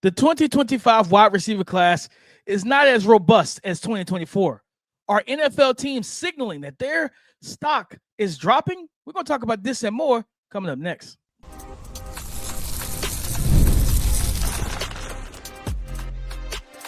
The 2025 wide receiver class is not as robust as 2024. Are NFL teams signaling that their stock is dropping? We're going to talk about this and more coming up next.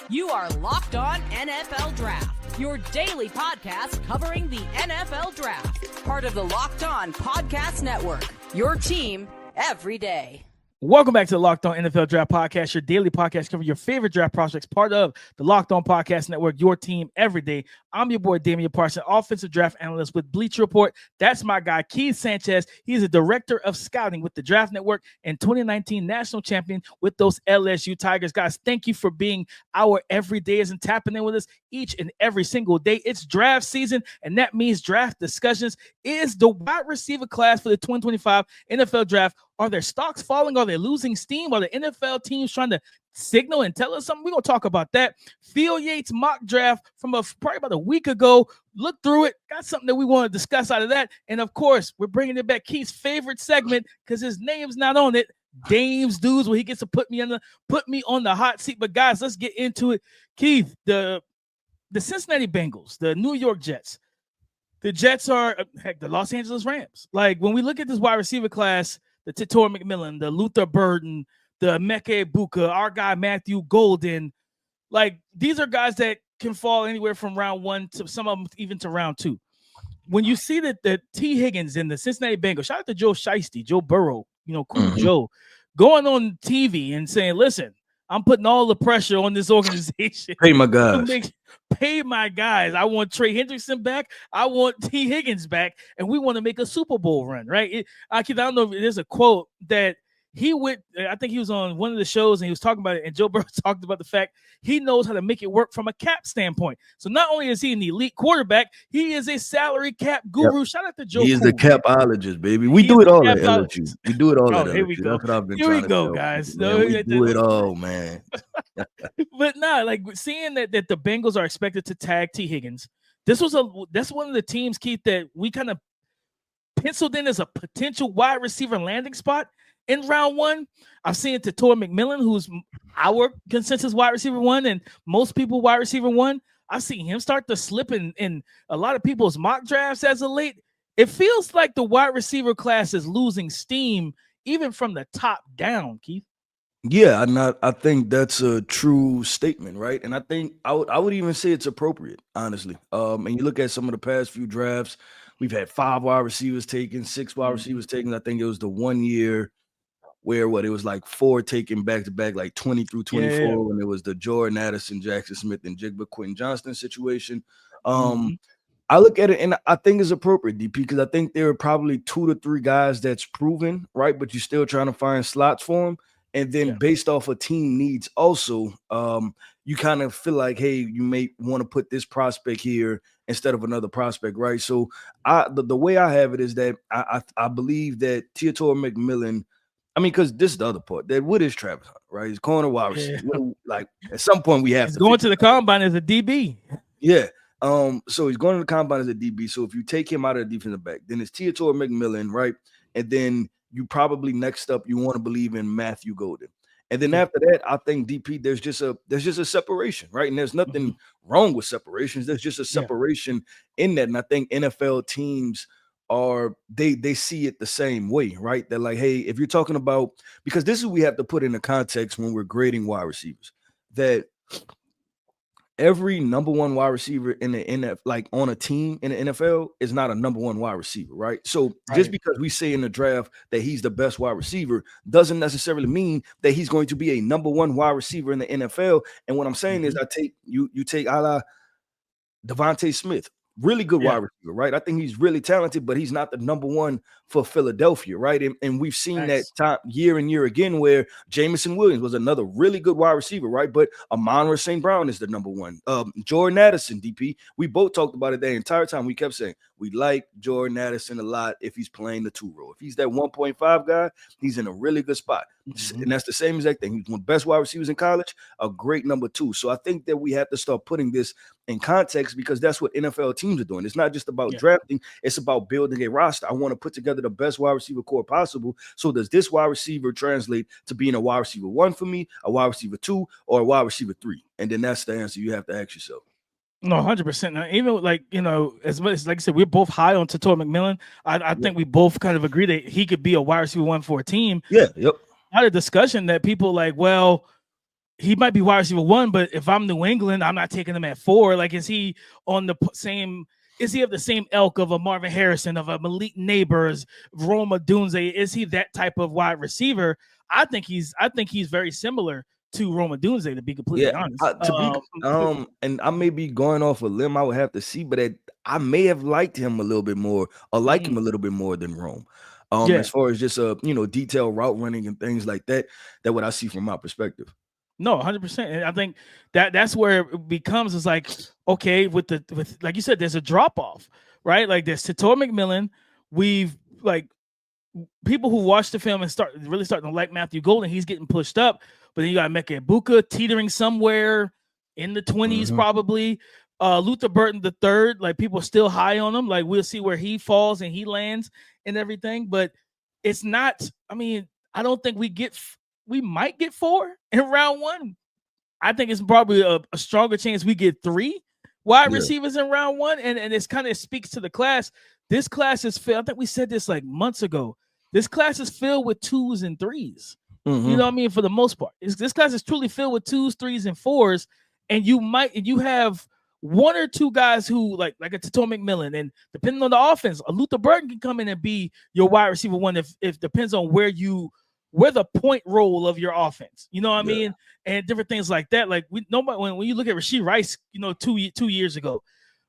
You are Locked On NFL Draft, your daily podcast covering the NFL Draft. Part of the Locked On Podcast Network, your team every day. Welcome back to the Locked On NFL Draft Podcast, your daily podcast covering your favorite draft prospects, part of the Locked On Podcast Network, your team every day. I'm your boy, Damian Parson, offensive draft analyst with Bleacher Report. That's my guy, Keith Sanchez. He's a director of scouting with the Draft Network and 2019 national champion with those LSU Tigers. Guys, thank you for being our everydayers and tapping in with us each and every single day. It's draft season, and that means draft discussions. Is the wide receiver class for the 2025 NFL Draft, are their stocks falling? Are they losing steam? Are the NFL teams trying to signal and tell us something? We're going to talk about that. Phil Yates mock draft from probably about a week ago. Look through it. Got something that we want to discuss out of that. And, of course, we're bringing it back. Keith's favorite segment, because his name's not on it, Dame's Dudes, where he gets to put me on the hot seat. But, guys, let's get into it. Keith, the Cincinnati Bengals, the New York Jets. The Jets are, the Los Angeles Rams. Like, when we look at this wide receiver class, the Tetairoa McMillan, the Luther Burden, the Meke Buka, our guy Matthew Golden, like these are guys that can fall anywhere from round 1 to some of them even to round 2. When you see that the Tee Higgins and the Cincinnati Bengals, shout out to Joe Shiesty, Joe Burrow, cool Joe, going on TV and saying, listen, I'm putting all the pressure on this organization. Pay my guys. Pay my guys. I want Trey Hendrickson back. I want Tee Higgins back. And we want to make a Super Bowl run, right? I don't know if there's a quote that he went, I think he was on one of the shows and he was talking about it. And Joe Burrow talked about the fact he knows how to make it work from a cap standpoint. So not only is he an elite quarterback, he is a salary cap guru. Yep. Shout out to Joe. He is the capologist, baby. We do it all at LSU. We do it all at LSU. Here we go. That's what I've been here trying we go, to guys. Man, we do it all, man. But like seeing that the Bengals are expected to tag Tee Higgins, that's one of the teams, Keith, that we kind of penciled in as a potential wide receiver landing spot. In round 1, I've seen Tetairoa McMillan, who's our consensus wide receiver 1, and most people wide receiver 1. I've seen him start to slip in a lot of people's mock drafts as of late. It feels like the wide receiver class is losing steam, even from the top down, Keith. Yeah, I think that's a true statement, right? And I think I would even say it's appropriate, honestly. And you look at some of the past few drafts, we've had 5 wide receivers taken, 6 wide receivers taken. I think it was the 1 year where it was like 4 taken back-to-back, like 20 through 24, and it was the Jordan Addison, Jackson Smith, and Jigba Quentin Johnston situation. I look at it, and I think it's appropriate, DP, because I think there are probably 2 to 3 guys that's proven, right, but you're still trying to find slots for them. And then based off of team needs also, you kind of feel like, hey, you may want to put this prospect here instead of another prospect, right? So the way I have it is that I believe that Tetairoa McMillan, I mean, because this is the other part. That what is Travis Hunter, right? He's corner wide receiver. Like at some point we have to going to the combine as a DB. Yeah. So he's going to the combine as a DB. So if you take him out of the defensive back, then it's Tetairoa McMillan, right? And then you probably next up you want to believe in Matthew Golden. And then after that, I think DP, there's just a separation, right? And there's nothing wrong with separations. There's just a separation in that. And I think NFL teams they see it the same way, right? They're like, hey, if you're talking about, because this is what we have to put in the context when we're grading wide receivers, that every number 1 wide receiver in the NFL, like on a team in the NFL, is not a number 1 wide receiver, right? So just because we say in the draft that he's the best wide receiver doesn't necessarily mean that he's going to be a number 1 wide receiver in the NFL. And what I'm saying is, you take a la Devontae Smith. Really good wide receiver, right? I think he's really talented, but he's not the number 1 for Philadelphia, right? And we've seen that time year and year again where Jamison Williams was another really good wide receiver, right? But Amon-Ra St. Brown is the number 1. Jordan Addison, DP, we both talked about it the entire time. We kept saying, We like Jordan Addison a lot if he's playing the 2 role. If he's that 1.5 guy, he's in a really good spot. Mm-hmm. And that's the same exact thing. He's one of the best wide receivers in college, a great number 2. So I think that we have to start putting this in context because that's what NFL teams are doing. It's not just about drafting. It's about building a roster. I want to put together the best wide receiver core possible. So does this wide receiver translate to being a wide receiver 1 for me, a wide receiver 2, or a wide receiver 3? And then that's the answer you have to ask yourself. No, 100%. Even like, as much as, like I said, we're both high on Tetairoa McMillan. I think we both kind of agree that he could be a wide receiver 1 for a team. Yeah. Yep. I had a discussion that people like, well, he might be wide receiver 1, but if I'm New England, I'm not taking him at 4. Like, is he on the same? Is he of the same ilk of a Marvin Harrison, of a Malik Neighbors, Rome Odunze? Is he that type of wide receiver? I think he's very similar to Rome Odunze, to be completely honest. And I may be going off a limb. I would have to see, but I may have liked him a little bit more, or like him a little bit more than Rome. As far as just detailed route running and things like that, that's what I see from my perspective. No, 100%. And I think that's where it becomes, is like, okay, with like you said, there's a drop off, right? Like there's Tetairoa McMillan. We've like people who watch the film and starting to like Matthew Golden, he's getting pushed up. But then you got Emeka Egbuka teetering somewhere in the 20s, probably. Luther Burton III, like people are still high on him. Like we'll see where he falls and he lands and everything. But it's not. I mean, I don't think we might get 4 in round 1. I think it's probably a stronger chance we get 3 wide receivers in round 1. And it's kind of speaks to the class. This class is filled. I think we said this like months ago. This class is filled with 2s and 3s. You know what I mean? For the most part, this class is truly filled with 2s, 3s, and 4s. And you have 1 or 2 guys who like a Tetairoa McMillan, and depending on the offense, a Luther Burton can come in and be your wide receiver 1 if depends on where the point role of your offense. You know what I mean? And different things like that. Like when you look at Rashee Rice, 2 years ago,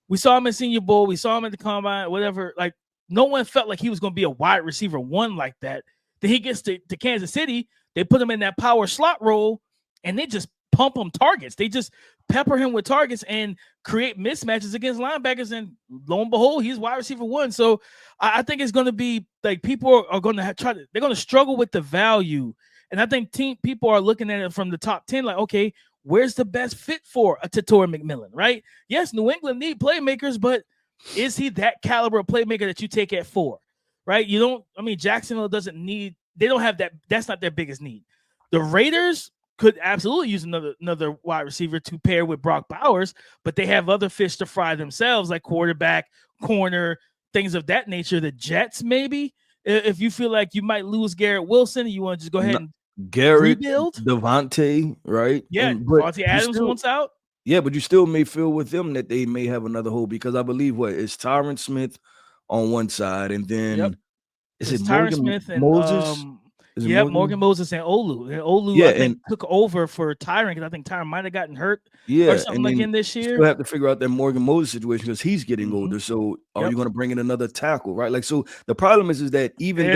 we saw him in Senior Bowl, we saw him at the combine, whatever. Like no one felt like he was going to be a wide receiver 1 like that. Then he gets to Kansas City. They put him in that power slot role, and they just pump him targets. They just pepper him with targets and create mismatches against linebackers. And lo and behold, he's wide receiver 1. So I think it's going to be like people are going to they're going to struggle with the value. And I think people are looking at it from the top 10, like, okay, where's the best fit for a Tetairoa McMillan, right? Yes, New England need playmakers, but is he that caliber of playmaker that you take at 4, right? Jacksonville doesn't need. They don't have that. That's not their biggest need. The Raiders could absolutely use another wide receiver to pair with Brock Bowers, but they have other fish to fry themselves, like quarterback, corner, things of that nature. The Jets, maybe, if you feel like you might lose Garrett Wilson, you want to just go ahead and rebuild. Devontae, right? Yeah, Devontae Adams wants out. Yeah, but you still may feel with them that they may have another hole, because I believe it's Tyron Smith on one side, and then is it Tyron Smith and Moses? Morgan Moses and Olu. And Olu, I think, took over for Tyron, because I think Tyron might have gotten hurt or something again this year. You have to figure out that Morgan Moses situation, because he's getting older. So are you going to bring in another tackle, right? Like, so the problem is that even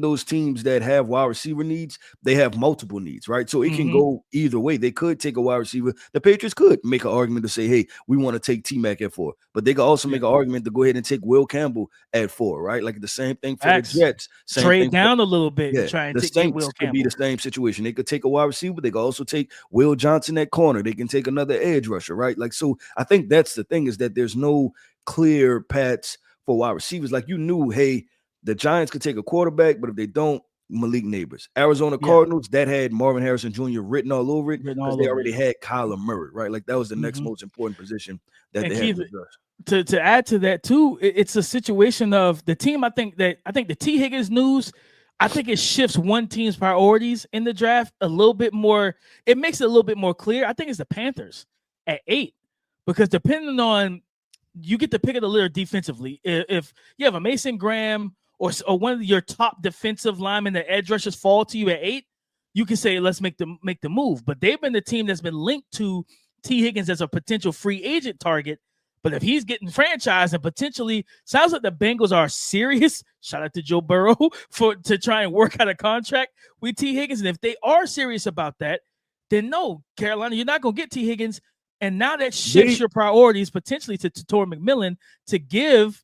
those teams that have wide receiver needs, they have multiple needs, right? So it can go either way. They could take a wide receiver. The Patriots could make an argument to say, hey, we want to take T-Mac at 4. But they could also make an argument to go ahead and take Will Campbell at 4, right? Like the same thing for the Jets. Trade down a little bit and try and take Will Campbell. Could be the same situation. They could take a wide receiver. They could also take Will Johnson at corner. They can take another edge rusher, right? Like, so I think that's the thing, is that there's no clear paths for wide receivers. Like, you knew, hey, the Giants could take a quarterback, but if they don't, Malik Neighbors. Arizona Cardinals, that had Marvin Harrison Jr. written all over it, because they already had Kyler Murray, right? Like, that was the next most important position that they had to address. To add to that too, it's a situation of the team. I think the Tee Higgins news, I think it shifts one team's priorities in the draft a little bit more. It makes it a little bit more clear. I think it's the Panthers at 8, because depending on, you get the pick of the litter defensively. If you have a Mason Graham or one of your top defensive linemen, the edge rushers, fall to you at 8, you can say, let's make the move. But they've been the team that's been linked to Tee Higgins as a potential free agent target. But if he's getting franchised and potentially, sounds like the Bengals are serious. Shout out to Joe Burrow to try and work out a contract with Tee Higgins. And if they are serious about that, then no, Carolina, you're not going to get Tee Higgins. And now that shifts your priorities potentially to Tetairoa McMillan to give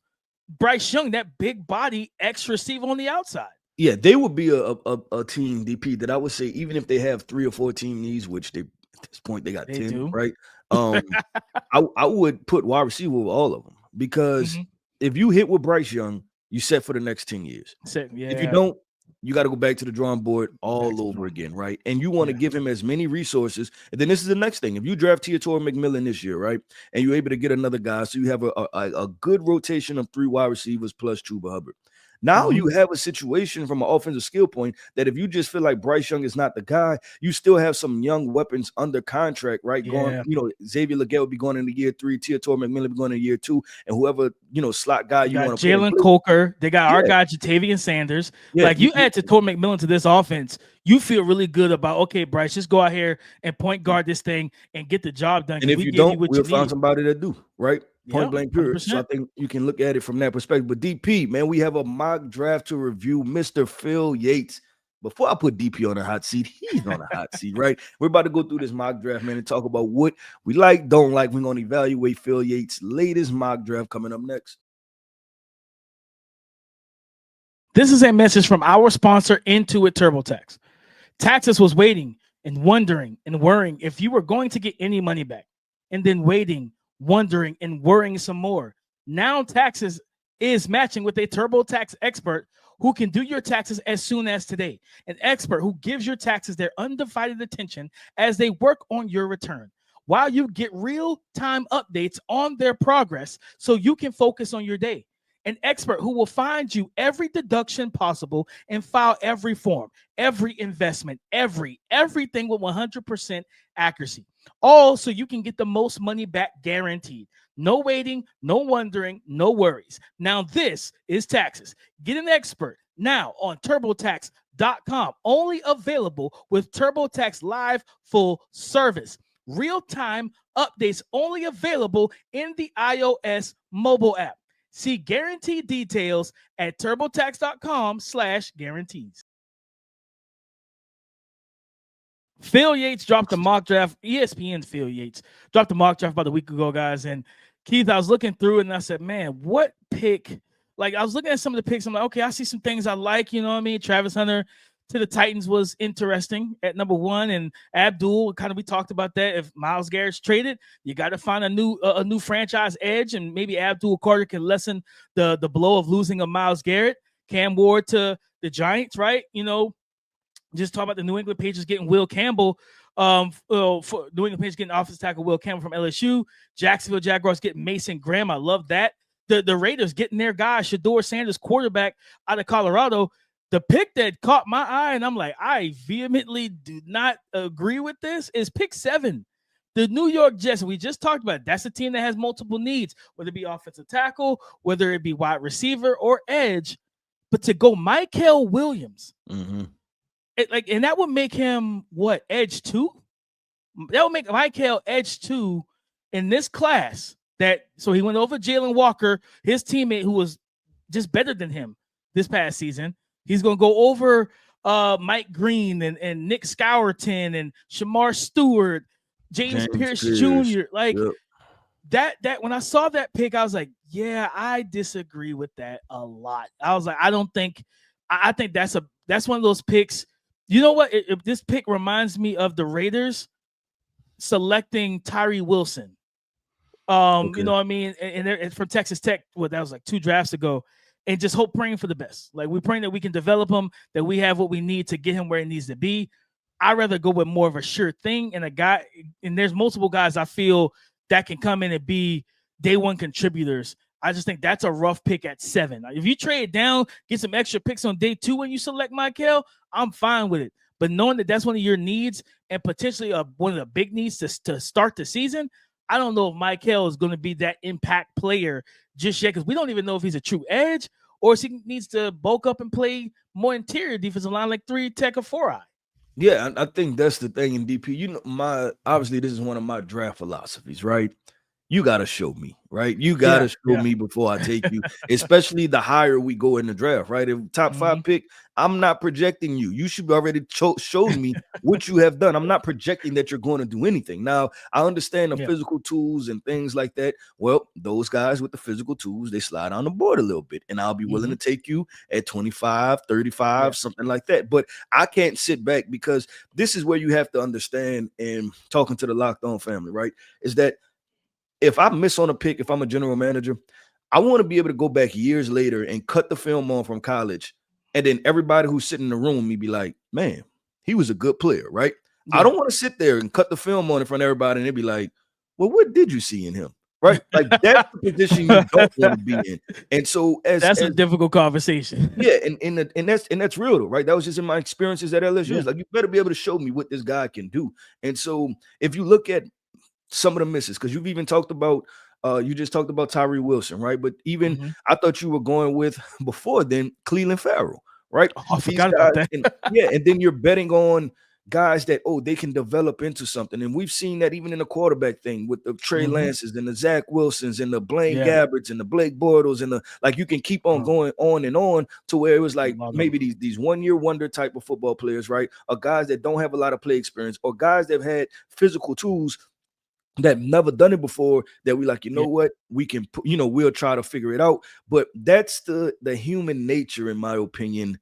Bryce Young that big body X receiver on the outside. Yeah, they would be a team, DP, that I would say, even if they have 3 or 4 team needs, which they at this point they got 10, right? I would put wide receiver over all of them, because if you hit with Bryce Young, you set for the next 10 years. If you don't, you got to go back to the drawing board all over again, right? And you want to give him as many resources. And then this is the next thing. If you draft Tetairoa McMillan this year, right, and you're able to get another guy, so you have a good rotation of 3 wide receivers plus Chuba Hubbard. Now you have a situation from an offensive skill point that if you just feel like Bryce Young is not the guy, you still have some young weapons under contract, right? Going, Xavier Legette will be going into year 3, Tetairoa McMillan will be going into year 2, and whoever, slot guy you want to play. Jalen Coker, they got our guy Jatavian Sanders. You add Tetairoa McMillan to this offense, you feel really good about, okay, Bryce, just go out here and point guard this thing and get the job done. And if you don't, we'll find somebody to do, right? Point blank period. 100%. So I think you can look at it from that perspective. But DP, man, we have a mock draft to review. Mr. Phil Yates. Before I put DP on the hot seat, he's on the hot seat, right? We're about to go through this mock draft, man, and talk about what we like, don't like. We're going to evaluate Phil Yates' latest mock draft coming up next. This is a message from our sponsor, Intuit TurboTax. Taxes was waiting and wondering and worrying if you were going to get any money back, and then waiting, wondering, and worrying some more. Now Taxes is matching with a TurboTax expert who can do your taxes as soon as today. An expert who gives your taxes their undivided attention as they work on your return, while you get real-time updates on their progress so you can focus on your day. An expert who will find you every deduction possible and file every form, every investment, everything with 100% accuracy. All so you can get the most money back guaranteed. No waiting, no wondering, no worries. Now this is Taxes. Get an expert now on TurboTax.com. Only available with TurboTax Live full service. Real-time updates only available in the iOS mobile app. See guaranteed details at TurboTax.com/guarantees. Phil Yates dropped a mock draft. ESPN's Phil Yates dropped a mock draft about a week ago, guys. And Keith, I was looking through it and I said, man, what pick? Like, I was looking at some of the picks. I'm like, okay, I see some things I like. You know what I mean? Travis Hunter to the Titans was interesting at number 1, and Abdul, we talked about that. If Myles Garrett's traded, you got to find a new franchise edge, and maybe Abdul Carter can lessen the blow of losing a Myles Garrett. Cam Ward to the Giants, right? Just talk about the New England Patriots getting Will Campbell. For New England Patriots getting offensive tackle Will Campbell from LSU. Jacksonville Jaguars getting Mason Graham. I love that. The Raiders getting their guy Shedeur Sanders, quarterback out of Colorado. The pick that caught my eye, and I'm like, I vehemently do not agree with this, is pick 7. The New York Jets, we just talked about it. That's a team that has multiple needs, whether it be offensive tackle, whether it be wide receiver or edge. But to go Michael Williams, and that would make him what, edge 2? That would make Michael edge 2 in this class. So he went over Jalen Walker, his teammate, who was just better than him this past season. He's going to go over Mike Green and Nick Scourton and Shamar Stewart, James Pierce Jr. That when I saw that pick, I was like, yeah, I disagree with that a lot. I was like, I think that's one of those picks. You know what? If this pick reminds me of the Raiders selecting Tyree Wilson. You know what I mean? And they're from Texas Tech. That was like 2 drafts ago. And just praying for the best. Like, we're praying that we can develop him, that we have what we need to get him where he needs to be. I'd rather go with more of a sure thing and a guy. And there's multiple guys I feel that can come in and be day 1 contributors. I just think that's a rough pick at 7. If you trade down, get some extra picks on day 2 when you select Michael, I'm fine with it. But knowing that that's one of your needs and potentially one of the big needs to start the season, I don't know if Michael is going to be that impact player just yet, because we don't even know if he's a true edge or if he needs to bulk up and play more interior defensive line like 3 tech or 4-eye. Yeah, I think that's the thing in DP. Obviously this is one of my draft philosophies, right? you got to show me, right? You got to show me before I take you, especially the higher we go in the draft, right? If top 5 pick, I'm not projecting you. You should already showed me what you have done. I'm not projecting that you're going to do anything. Now, I understand the physical tools and things like that. Well, those guys with the physical tools, they slide on the board a little bit, and I'll be willing to take you at 25, 35, something like that. But I can't sit back, because this is where you have to understand, and talking to the Locked On family, right, is that if I miss on a pick, if I'm a general manager, I want to be able to go back years later and cut the film on from college, and then everybody who's sitting in the room with me be like, man, he was a good player, right? I don't want to sit there and cut the film on in front of everybody and they'd be like, well, what did you see in him? Right? Like, that's the position you don't want to be in. And so that's a difficult conversation. Yeah, and that's real though, right? That was just in my experiences at LSU. It's like, you better be able to show me what this guy can do. And so if you look at some of the misses, because you've even talked about you just talked about Tyree Wilson, right? But even I thought you were going with, before then, Cleveland Farrell, right? Oh, I forgot about that. And then you're betting on guys that, they can develop into something. And we've seen that even in the quarterback thing with the Trey Lances and the Zach Wilsons and the Blaine Gabbards and the Blake Bortles and you can keep on going on and on, to where it was like maybe these one-year wonder type of football players, right? Or guys that don't have a lot of play experience, or guys that have had physical tools that never done it before, that we like, what, we can, we'll try to figure it out. But that's the human nature, in my opinion,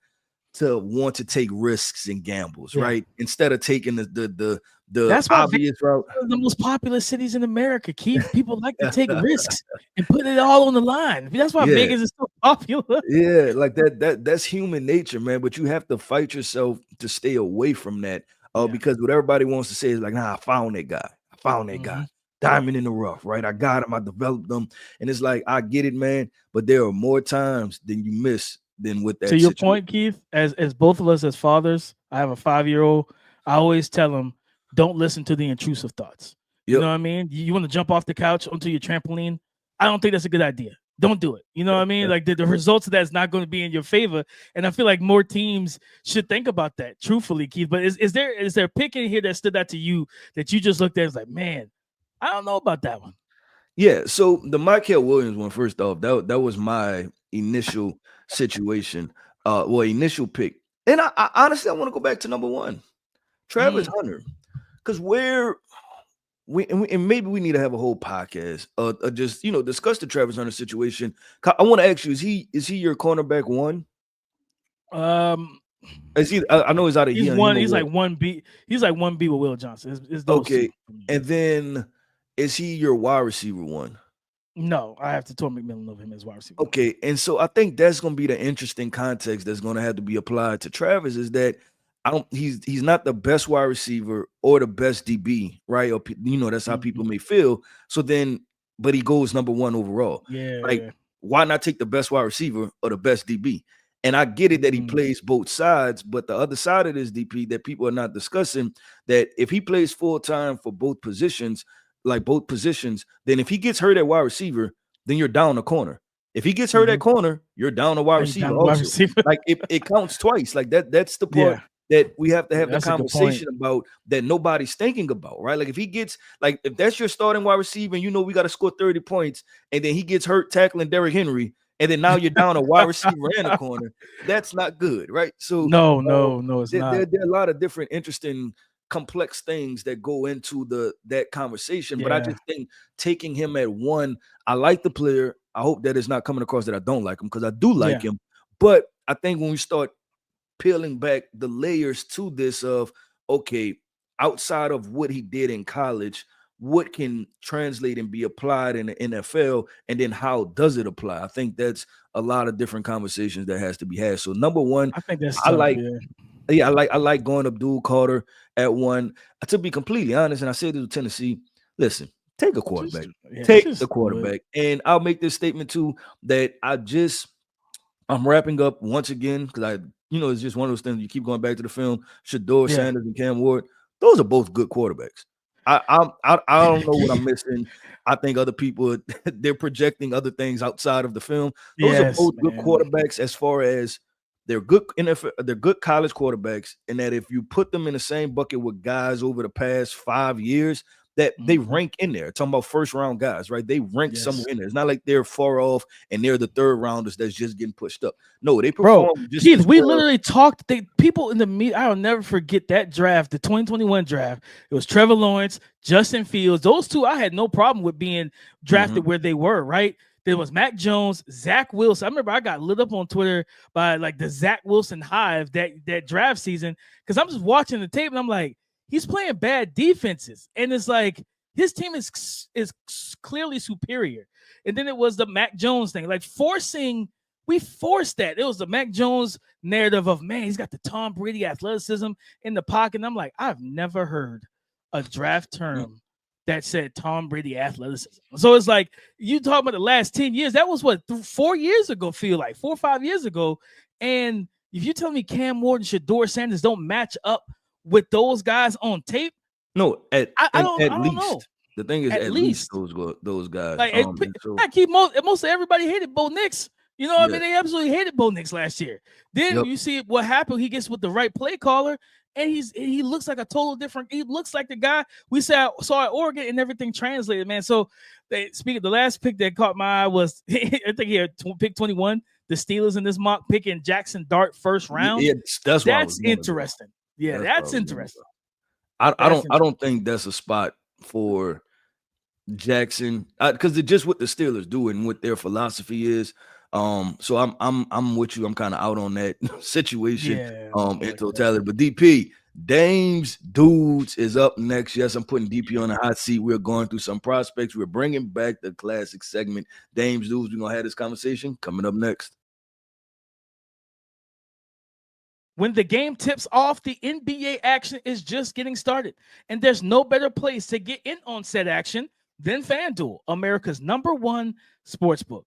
to want to take risks and gambles, right? Instead of taking the that's obvious route. The most popular cities in America, Keith. People like to take risks and put it all on the line. That's why Vegas is so popular. Yeah, like that's human nature, man. But you have to fight yourself to stay away from that. Because what everybody wants to say is like, nah, I found that guy. Guy, diamond in the rough, right? I got him, I developed them. And it's like, I get it, man, but there are more times than you miss than with that. To your point, Keith, as both of us as fathers, I have a 5-year-old. I always tell him, don't listen to the intrusive thoughts. You know what I mean? You want to jump off the couch onto your trampoline? I don't think that's a good idea. Don't do it. You know what I mean? Like, the results of that is not going to be in your favor. And I feel like more teams should think about that, truthfully, Keith. But is there a pick in here that stood out to you that you just looked at and was like, man, I don't know about that one? Yeah. So the Michael Williams one, first off, that was my initial situation, initial pick. And I honestly, I want to go back to number 1, Travis Hunter, because and maybe we need to have a whole podcast, just discuss the Travis Hunter situation. I want to ask you: is he your cornerback 1? Is he? I know he's out of here. He's like 1B. He's like 1B with Will Johnson. It's okay. And then is he your wide receiver 1? No, I have to tell McMillan of him as wide receiver. Okay, and so I think that's going to be the interesting context that's going to have to be applied to Travis, is that he's not the best wide receiver or the best DB, right? Or that's how people may feel. So then, but he goes number 1 overall. Yeah. Like, why not take the best wide receiver or the best DB? And I get it that he plays both sides, but the other side of this DP that people are not discussing, that if he plays full time for both positions, then if he gets hurt at wide receiver, then you're down a corner. If he gets hurt at corner, you're down a wide receiver also. Like, it counts twice. Like that's the part that we have to have the conversation about, that nobody's thinking about, right? Like, if he gets, like, if that's your starting wide receiver and we got to score 30 points, and then he gets hurt tackling Derrick Henry, and then now you're down a wide receiver and a corner, that's not good, right? So no, it's not. There are a lot of different interesting, complex things that go into that conversation. But I just think taking him at 1, I like the player. I hope that it's not coming across that I don't like him, because I do like him. But I think when we start peeling back the layers to this of, okay, outside of what he did in college, what can translate and be applied in the NFL, and then how does it apply? I think that's a lot of different conversations that has to be had. So number 1, I think that's I like going Abdul Carter at 1. To be completely honest, and I said this to Tennessee, listen, take a quarterback. Take the quarterback. And I'll make this statement too, that I'm wrapping up once again, because it's just one of those things, you keep going back to the film. Shedeur Sanders and Cam Ward, those are both good quarterbacks. I don't know what I'm missing. I think other people, they're projecting other things outside of the film. Those are both good quarterbacks, as far as they're good NFL, they're good college quarterbacks, and that if you put them in the same bucket with guys over the past 5 years, that they rank in there. Talking about first round guys, right? They rank somewhere in there. It's not like they're far off and they're the third rounders that's just getting pushed up. No, they perform. Keith, we literally talked. People in the media. I'll never forget that draft, the 2021 draft. It was Trevor Lawrence, Justin Fields. Those two, I had no problem with being drafted where they were. Right. There was Mac Jones, Zach Wilson. I remember I got lit up on Twitter by like the Zach Wilson hive that draft season because I'm just watching the tape and I'm like, he's playing bad defenses, and it's like his team is clearly superior. And then it was the Mac Jones thing, like we forced that. It was the Mac Jones narrative of, man, he's got the Tom Brady athleticism in the pocket. And I'm like, I've never heard a draft term that said Tom Brady athleticism. So it's like, you talk about the last 10 years. That was what, 4 years ago, feel like 4 or 5 years ago. And if you tell me Cam Ward and Shedeur Sanders don't match up with those guys on tape, no, at least. Know. The thing is, at least those guys. Like, most of everybody hated Bo Nix. You know what I mean? They absolutely hated Bo Nix last year. Then you see what happened. He gets with the right play caller, and he looks like a total different. He looks like the guy we saw at Oregon, and everything translated, man. So, speaking of the last pick that caught my eye was, I think he had pick 21, the Steelers in this mock, picking Jackson Dart first round. Yeah, that's interesting. Yeah, that's interesting. I don't think that's a spot for Jackson because just what the Steelers do and what their philosophy is. So I'm with you. I'm kind of out on that situation in totality. But DP, Dames Dudes is up next. Yes, I'm putting DP on the hot seat. We're going through some prospects. We're bringing back the classic segment, Dames Dudes. We're gonna have this conversation coming up next. When the game tips off, the NBA action is just getting started, and there's no better place to get in on said action than FanDuel, America's #1 sportsbook.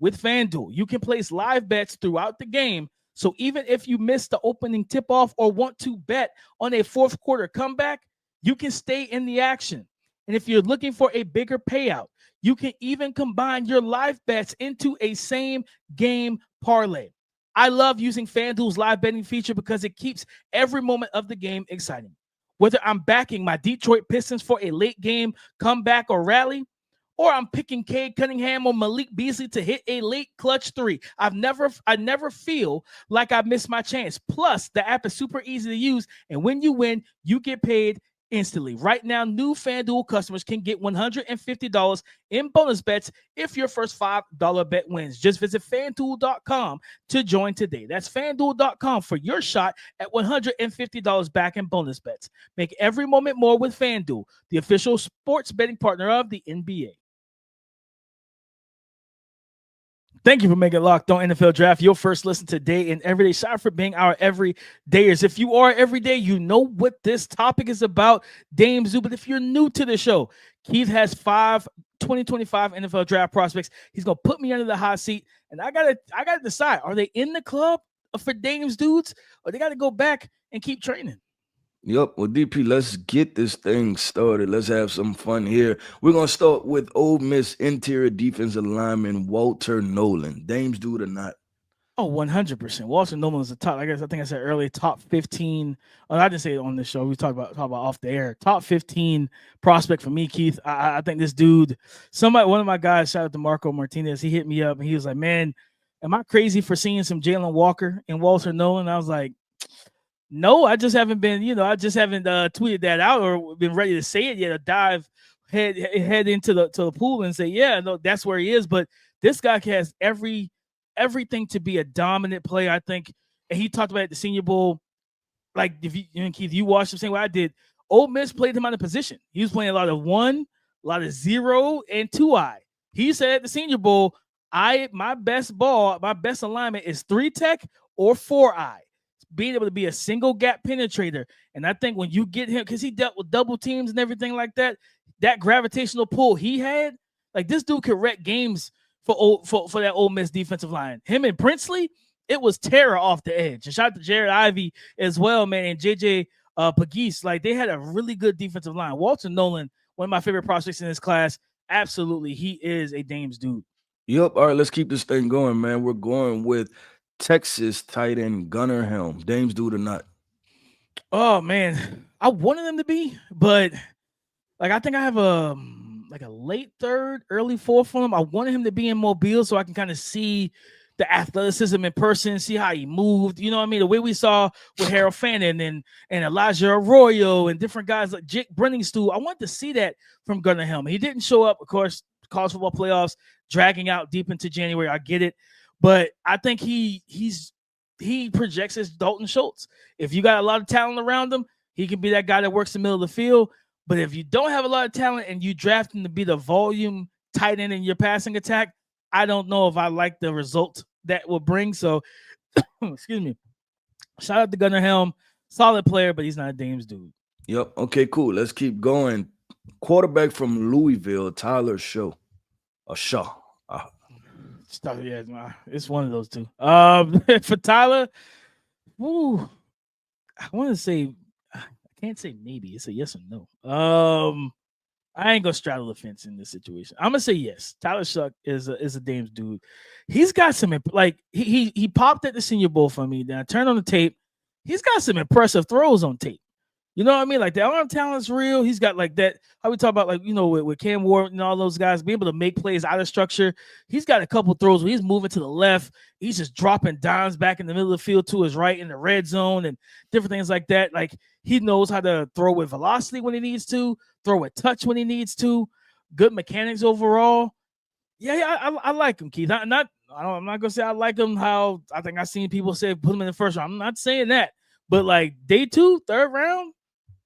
With FanDuel, you can place live bets throughout the game, so even if you miss the opening tip-off or want to bet on a fourth quarter comeback, you can stay in the action. And if you're looking for a bigger payout, you can even combine your live bets into a same-game parlay. I love using FanDuel's live betting feature because it keeps every moment of the game exciting. Whether I'm backing my Detroit Pistons for a late game comeback or rally, or I'm picking Cade Cunningham or Malik Beasley to hit a late clutch three, I never feel like I missed my chance. Plus, the app is super easy to use, and when you win, you get paid instantly. Right now, new FanDuel customers can get $150 in bonus bets if your first $5 bet wins. Just visit FanDuel.com to join today. That's FanDuel.com for your shot at $150 back in bonus bets. Make every moment more with FanDuel, the official sports betting partner of the NBA. Thank you for making Locked On NFL Draft your first listen today and every day. Shout out for being our everydayers. If you are every day, you know what this topic is about, Dame Zoo. But if you're new to the show, Keith has 5 2025 NFL draft prospects. He's gonna put me under the hot seat, and I gotta decide: are they in the club for Dame's Dudes, or they gotta go back and keep training? Yep. Well, DP, let's get this thing started. Let's have some fun here. We're going to start with Ole Miss interior defensive lineman Walter Nolan. Dames Dude or not? Oh, 100%. Walter Nolan is the top. I think I said earlier, top 15. Oh, I didn't say it on this show. We talk about off the air. Top 15 prospect for me, Keith. I think this dude, one of my guys, shout out to Marco Martinez, he hit me up and he was like, man, am I crazy for seeing some Jalen Walker and Walter Nolan? I was like, no, I just haven't been, tweeted that out or been ready to say it yet, or dive head into the pool and say, yeah, no, that's where he is. But this guy has everything to be a dominant player, I think. And he talked about it at the Senior Bowl. Like, if Keith, you watched him same way I did. Ole Miss played him out of position. He was playing a lot of 1, a lot of 0, and 2-eye. He said at the Senior Bowl, my best alignment is 3-tech or 4-eye. Being able to be a single gap penetrator. And I think when you get him, because he dealt with double teams and everything like that, that gravitational pull he had, like this dude could wreck games for that Ole Miss defensive line. Him and Princely, it was terror off the edge. And shout out to Jared Ivey as well, man, and JJ Pegues. Like, they had a really good defensive line. Walter Nolan, one of my favorite prospects in this class. Absolutely, he is a Dames dude. Yep. All right, let's keep this thing going, man. We're going with Texas tight end Gunnar Helm. Dames Dude or not? Oh, man. I wanted them to be, but Like I think I have a late third, early fourth for him. I wanted him to be in Mobile so I can kind of see the athleticism in person, see how he moved. You know what I mean? The way we saw with Harold Fannin and Elijah Arroyo and different guys like Jake Brenningstool. I want to see that from Gunnar Helm. He didn't show up, of course, college football playoffs dragging out deep into January. I get it. But I think he projects as Dalton Schultz. If you got a lot of talent around him, he can be that guy that works the middle of the field. But if you don't have a lot of talent and you draft him to be the volume tight end in your passing attack, I don't know if I like the result that will bring. So, excuse me. Shout out to Gunnar Helm. Solid player, but he's not a Dame's dude. Yep. Okay, cool. Let's keep going. Quarterback from Louisville, Tyler Shaw. Yeah, it's one of those two. For Tyler, I want to say, I can't say maybe. It's a yes or no. I ain't gonna straddle the fence in this situation. I'm gonna say yes. Tyler Shuck is a Dame's dude. He's got some he popped at the Senior Bowl for me. Then I turned on the tape. He's got some impressive throws on tape. You know what I mean? Like the arm talent's real. He's got like that. How we talk about with Cam Ward and all those guys being able to make plays out of structure. He's got a couple throws where he's moving to the left. He's just dropping dimes back in the middle of the field to his right in the red zone and different things like that. Like he knows how to throw with velocity when he needs to, throw with touch when he needs to. Good mechanics overall. Yeah, I like him, Keith. I'm not gonna say I like him. How I think I've seen people say put him in the first round. I'm not saying that, but like day 2, third round.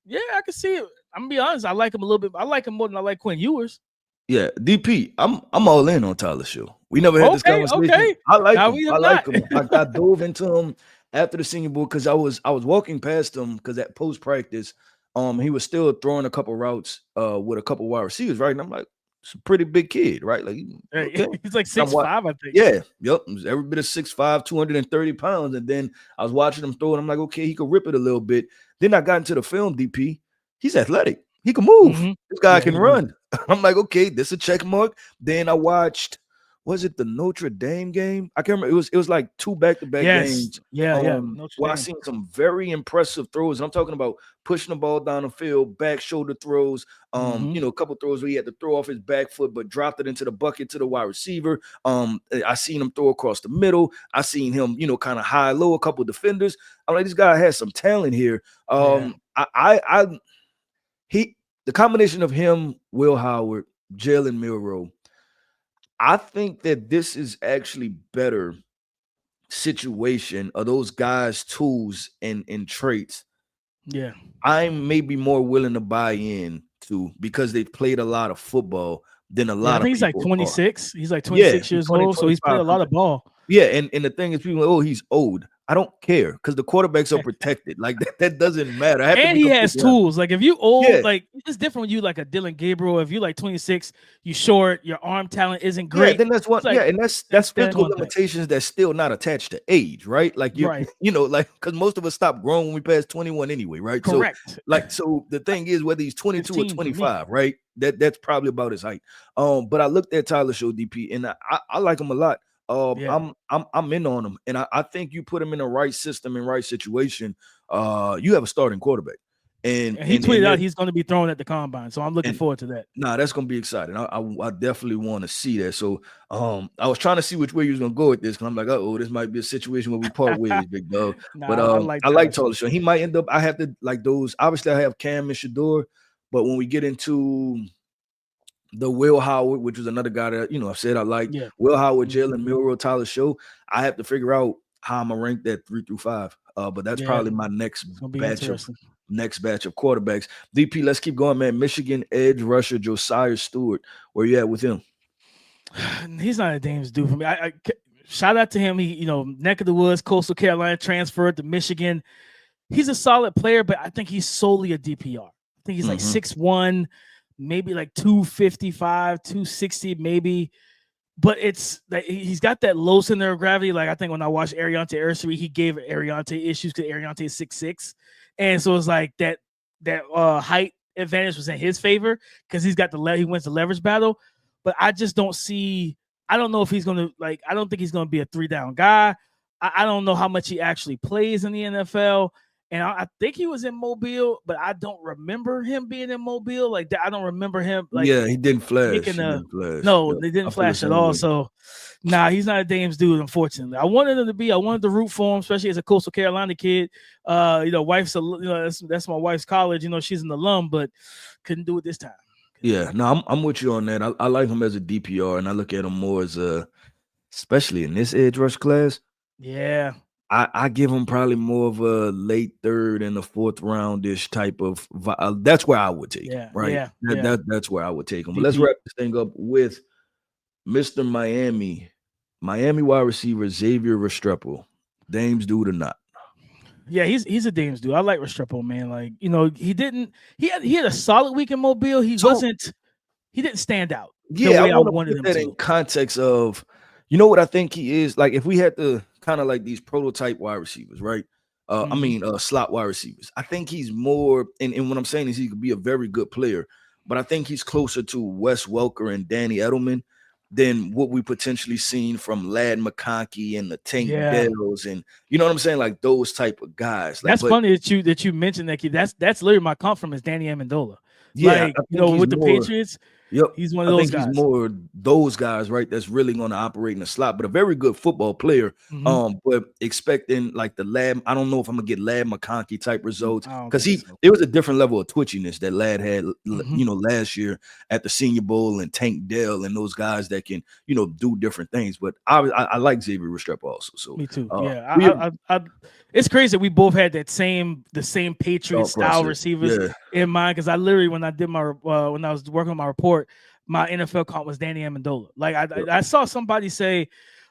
Yeah, I can see it. I'm gonna be honest. I like him a little bit. I like him more than I like Quinn Ewers. Yeah, DP. I'm all in on Tyler Shaw. We never had this conversation. Okay. I like him. I like him. I dove into him after the Senior Bowl because I was walking past him because at post practice, he was still throwing a couple routes with a couple wide receivers, right? And I'm like, it's a pretty big kid, right? Like okay. He's like 6'5", I think. Yeah, yep. Every bit of 6'5", 230 pounds. And then I was watching him throw, and I'm like, okay, he could rip it a little bit. Then I got into the film, DP. He's athletic. He can move. Mm-hmm. This guy can run. I'm like, okay, this is a check mark. Then I watched, was it the Notre Dame game? I can't remember. It was like 2 back-to-back games. Yeah. Where I seen some very impressive throws. I'm talking about pushing the ball down the field, back shoulder throws. A couple throws where he had to throw off his back foot, but dropped it into the bucket to the wide receiver. I seen him throw across the middle. I seen him, kind of high low, a couple of defenders. I'm like, this guy has some talent here. The combination of him, Will Howard, Jalen Milroe, I think that this is actually better situation of those guys' tools and traits. Yeah. I'm maybe more willing to buy in to because they've played a lot of football than a lot of people. I think he's like 26. He's like 26 years old, so he's played a lot of ball. Yeah, and the thing is, people are like, oh, he's old. I don't care because the quarterbacks are protected. Like that doesn't matter. And he has tools. Like if you old, like it's different when you like a Dylan Gabriel. If you like 26, you short, your arm talent isn't great. Yeah, then that's what. Like, and that's physical limitations that's still not attached to age, right? Like like because most of us stop growing when we pass 21 anyway, right? Correct. So the thing is, whether he's 22 or 25, right? That's probably about his height. But I looked at Tyler Shaw, DP, and I like him a lot. I'm in on him, and I think you put him in the right system and right situation. You have a starting quarterback, and he tweeted out he's going to be thrown at the combine, so I'm looking forward to that. Nah, that's going to be exciting. I definitely want to see that. So I was trying to see which way you was going to go with this because I'm like, this might be a situation where we part ways, big dog. But I like Tyler Shaw. He might end up. I have to like those. Obviously, I have Cam and Shador, but when we get into the Will Howard, which was another guy that, I've said I like. Yeah. Will Howard, Jalen Milroe, Tyler Shaw. I have to figure out how I'm going to rank that 3 through 5. But that's probably my next batch of quarterbacks. DP, let's keep going, man. Michigan edge rusher Josiah Stewart. Where you at with him? He's not a Dame's dude for me. I shout out to him. He, neck of the woods, Coastal Carolina, transferred to Michigan. He's a solid player, but I think he's solely a DPR. I think he's like 6'1", maybe like 255, 260, maybe. But it's that he's got that low center of gravity. Like I think when I watched Ariante Ersary, he gave Ariante issues because Ariante is 6'6". And so it's like that height advantage was in his favor because he wins the leverage battle. But I just don't see. I don't know if he's going to I don't think he's going to be a 3-down guy. I don't know how much he actually plays in the NFL. And I think he was in Mobile, but I don't remember him being in Mobile like that. I don't remember him like he didn't flash. making He a didn't flash. no, Yep. they didn't I feel the flash at same all. way. So nah, he's not a Dames dude, unfortunately. I wanted him to be. I wanted to root for him, especially as a Coastal Carolina kid. Wife's that's my wife's college. She's an alum, but couldn't do it this time. Yeah, no, I'm with you on that. I like him as a DPR, and I look at him more as especially in this edge rush class. Yeah. I give him probably more of a late third and the fourth roundish type of. That's where I would take him, right? Yeah. That's where I would take him. But DP. let's wrap this thing up with Mr. Miami wide receiver Xavier Restrepo. Dames dude or not? Yeah, he's a Dames dude. I like Restrepo, man. Like, he had a solid week in Mobile. He didn't stand out. Yeah, the way I want to wanted put him that to. in context of, what I think he is. Like, if we had to kind of like these prototype wide receivers, right? Slot wide receivers. I think he's more, and what I'm saying is he could be a very good player, but I think he's closer to Wes Welker and Danny Edelman than what we potentially seen from Ladd McConkey and the Tank Dells, and you know what I'm saying, like those type of guys. Like, that's funny that you mentioned that kid. That's literally my comp from is Danny Amendola. Yeah, with the Patriots. Yep, he's one of those guys. He's more those guys, right? That's really going to operate in the slot, but a very good football player. But expecting like the Ladd, I don't know if I'm gonna get Ladd McConkey type results because there was a different level of twitchiness that Ladd had, last year at the Senior Bowl, and Tank Dell and those guys that can, do different things. But I like Xavier Restrepo also. So me too. It's crazy that we both had the same Patriot style receivers in mind, because I literally, when I did my when I was working on my report, my NFL comp was Danny Amendola. Like I saw somebody say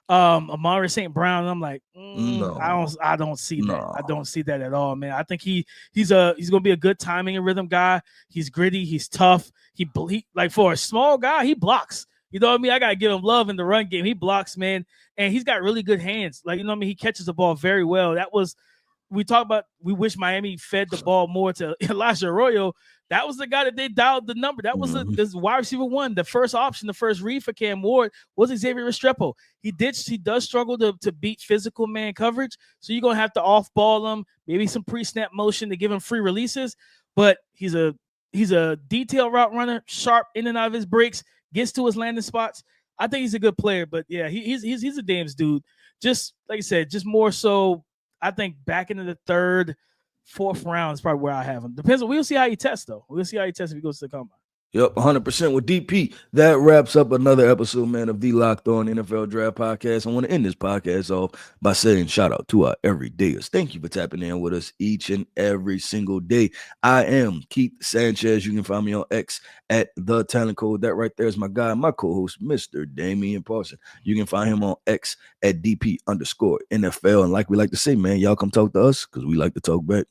Amari St. Brown, and I'm like, no, I don't see that. No. I don't see that at all, man. I think he's gonna be a good timing and rhythm guy. He's gritty, he's tough. He like, for a small guy, he blocks. You know what I mean? I gotta give him love in the run game. He blocks, man, and he's got really good hands. Like, you know what I mean? He catches the ball very well. That was, we talk about, we wish Miami fed the ball more to Elijah Arroyo. That was the guy that they dialed the number. That was this wide receiver one. The first option, the first read for Cam Ward was Xavier Restrepo. He does struggle to beat physical man coverage, so you're gonna have to off ball him, maybe some pre-snap motion to give him free releases. But he's a detailed route runner, sharp in and out of his breaks, gets to his landing spots. I think he's a good player, but yeah, he's a Dames dude. Just like I said, just more so, I think back into the third, fourth round is probably where I have him. Depends on, we'll see how he tests though. We'll see how he tests if he goes to the combine. Yep, 100% with DP. That wraps up another episode, man, of the Locked On NFL Draft Podcast. I want to end this podcast off by saying shout out to our everydayers. Thank you for tapping in with us each and every single day. I am Keith Sanchez. You can find me on X at The Talent Code. That right there is my guy, my co-host, Mr. Damian Parson. You can find him on X at DP_NFL. And like we like to say, man, y'all come talk to us because we like to talk back.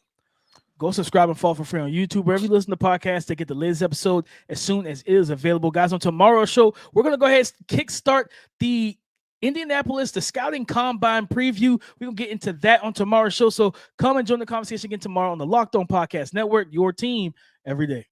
Go subscribe and follow for free on YouTube. Wherever you listen to podcasts, to get the latest episode as soon as it is available. Guys, on tomorrow's show, we're going to go ahead and kickstart the Indianapolis, the Scouting Combine preview. We're going to get into that on tomorrow's show. So come and join the conversation again tomorrow on the Locked On Podcast Network, your team every day.